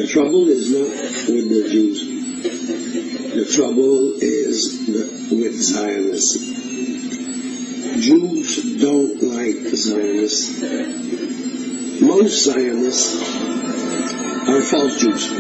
trouble is not with the Jews. The trouble is with Zionists. Jews don't like Zionists. Most Zionists are false Jews.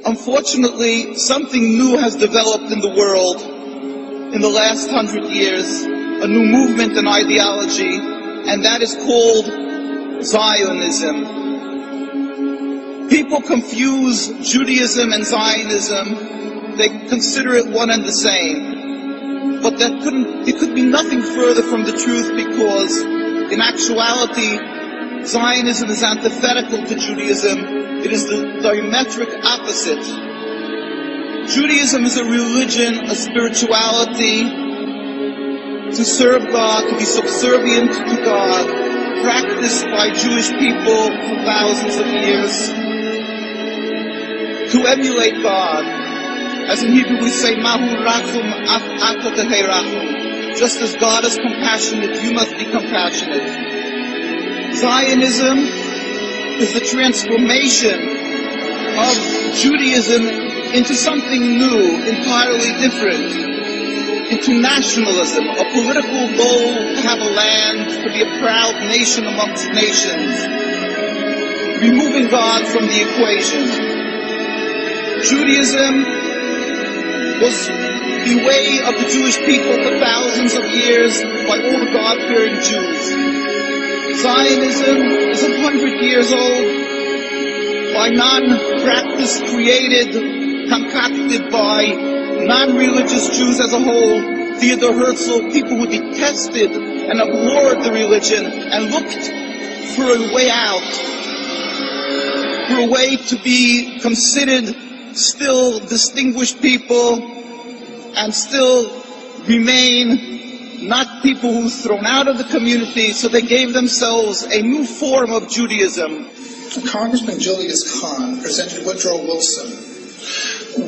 Unfortunately, something new has developed in the world in the last 100 years, a new movement and ideology, and that is called Zionism. People confuse Judaism and Zionism. They consider it one and the same. But it could be nothing further from the truth, because in actuality, Zionism is antithetical to Judaism. It is the diametric opposite. Judaism is a religion, a spirituality, to serve God, to be subservient to God, practiced by Jewish people for thousands of years, to emulate God. As in Hebrew we say, Mahu rachum af ata tehei rachum. Just as God is compassionate, you must be compassionate. Zionism is the transformation of Judaism into something new, entirely different, into nationalism, a political goal to have a land, to be a proud nation amongst nations, removing God from the equation. Judaism was the way of the Jewish people for thousands of years by all the God-fearing Jews. Zionism is 100 years old, by non-practice created, concocted by non-religious Jews as a whole, Theodor Herzl, people who detested and abhorred the religion and looked for a way out, for a way to be considered still distinguished people and still remain not people who were thrown out of the community, so they gave themselves a new form of Judaism. Congressman Julius Kahn presented Woodrow Wilson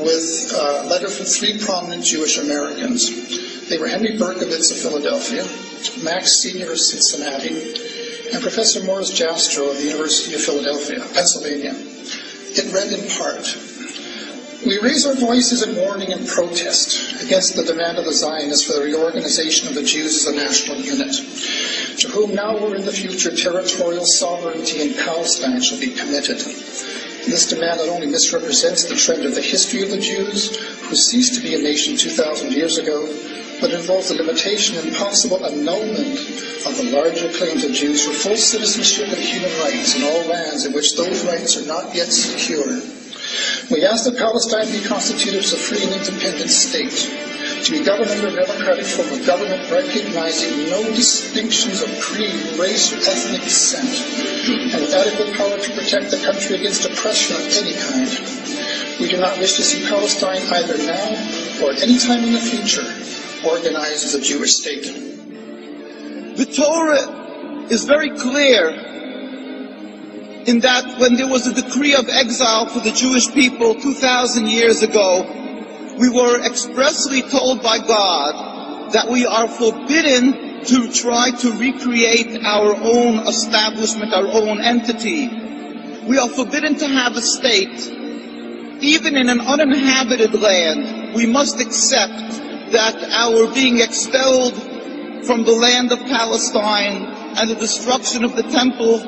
with a letter from three prominent Jewish Americans. They were Henry Berkowitz of Philadelphia, Max Senior of Cincinnati, and Professor Morris Jastrow of the University of Philadelphia, Pennsylvania. It read in part, "We raise our voices in warning and protest against the demand of the Zionists for the reorganization of the Jews as a national unit, to whom now or in the future territorial sovereignty in Palestine shall be committed. This demand not only misrepresents the trend of the history of the Jews, who ceased to be a nation 2,000 years ago, but involves the limitation and possible annulment of the larger claims of Jews for full citizenship and human rights in all lands in which those rights are not yet secure. We ask that Palestine be constituted as a free and independent state, to be governed under a democratic form of government recognizing no distinctions of creed, race, or ethnic descent, and with adequate power to protect the country against oppression of any kind. We do not wish to see Palestine either now or at any time in the future organized as a Jewish state." The Torah is very clear in that when there was a decree of exile for the Jewish people 2,000 years ago, we were expressly told by God that we are forbidden to try to recreate our own establishment, our own entity. We are forbidden to have a state. Even in an uninhabited land, we must accept that our being expelled from the land of Palestine and the destruction of the temple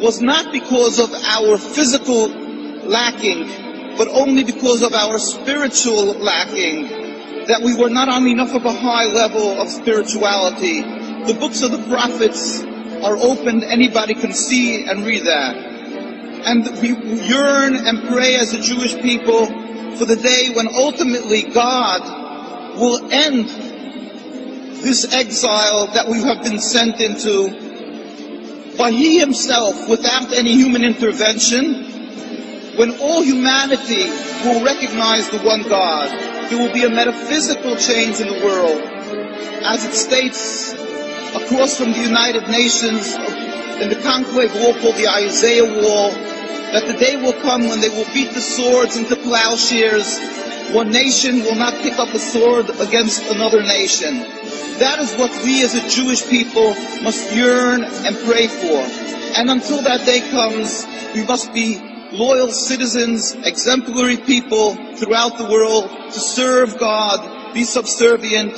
was not because of our physical lacking, but only because of our spiritual lacking, that we were not on enough of a high level of spirituality. The books of the prophets are open. Anybody can see and read that. And we yearn and pray as a Jewish people for the day when ultimately God will end this exile that we have been sent into by He Himself, without any human intervention, when all humanity will recognize the one God. There will be a metaphysical change in the world. As it states across from the United Nations in the conclave wall called the Isaiah Wall, that the day will come when they will beat the swords into plowshares. One nation will not pick up a sword against another nation. That is what we as a Jewish people must yearn and pray for. And until that day comes, we must be loyal citizens, exemplary people throughout the world to serve God, be subservient,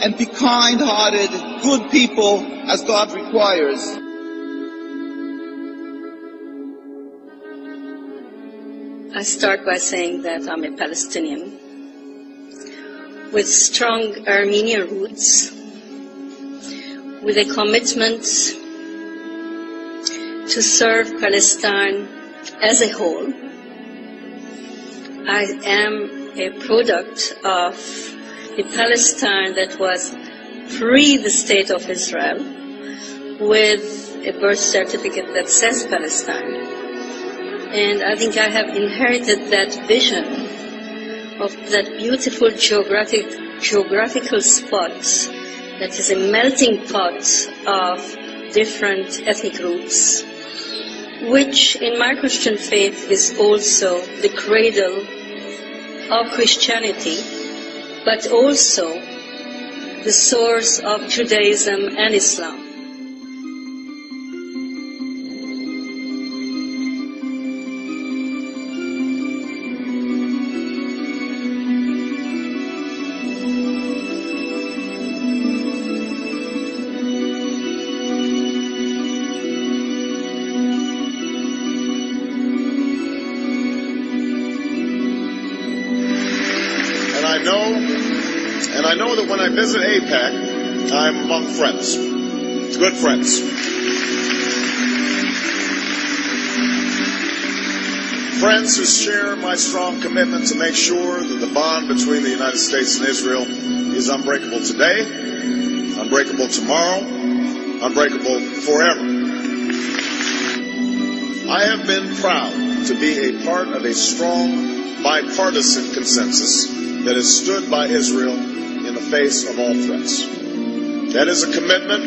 and be kind-hearted, good people as God requires. I start by saying that I'm a Palestinian with strong Armenian roots, with a commitment to serve Palestine as a whole. I am a product of the Palestine that was pre the State of Israel, with a birth certificate that says Palestine. And I think I have inherited that vision of that beautiful geographical spot that is a melting pot of different ethnic groups, which in my Christian faith is also the cradle of Christianity, but also the source of Judaism and Islam. And I know that when I visit AIPAC, I'm among friends, good friends. Friends who share my strong commitment to make sure that the bond between the United States and Israel is unbreakable today, unbreakable tomorrow, unbreakable forever. I have been proud to be a part of a strong bipartisan consensus that has stood by Israel in the face of all threats. That is a commitment.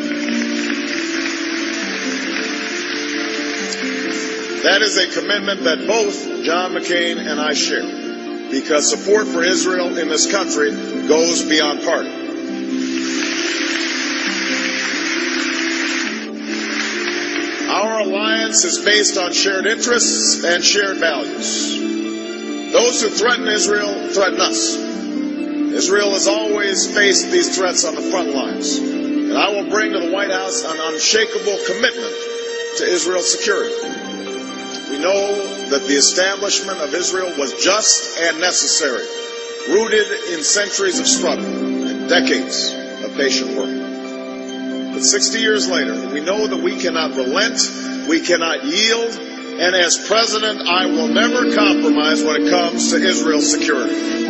That is a commitment that both John McCain and I share, because support for Israel in this country goes beyond party. Our alliance is based on shared interests and shared values. Those who threaten Israel threaten us. Israel has always faced these threats on the front lines, and I will bring to the White House an unshakable commitment to Israel's security. We know that the establishment of Israel was just and necessary, rooted in centuries of struggle and decades of patient work. But 60 years later, we know that we cannot relent, we cannot yield, and as president, I will never compromise when it comes to Israel's security.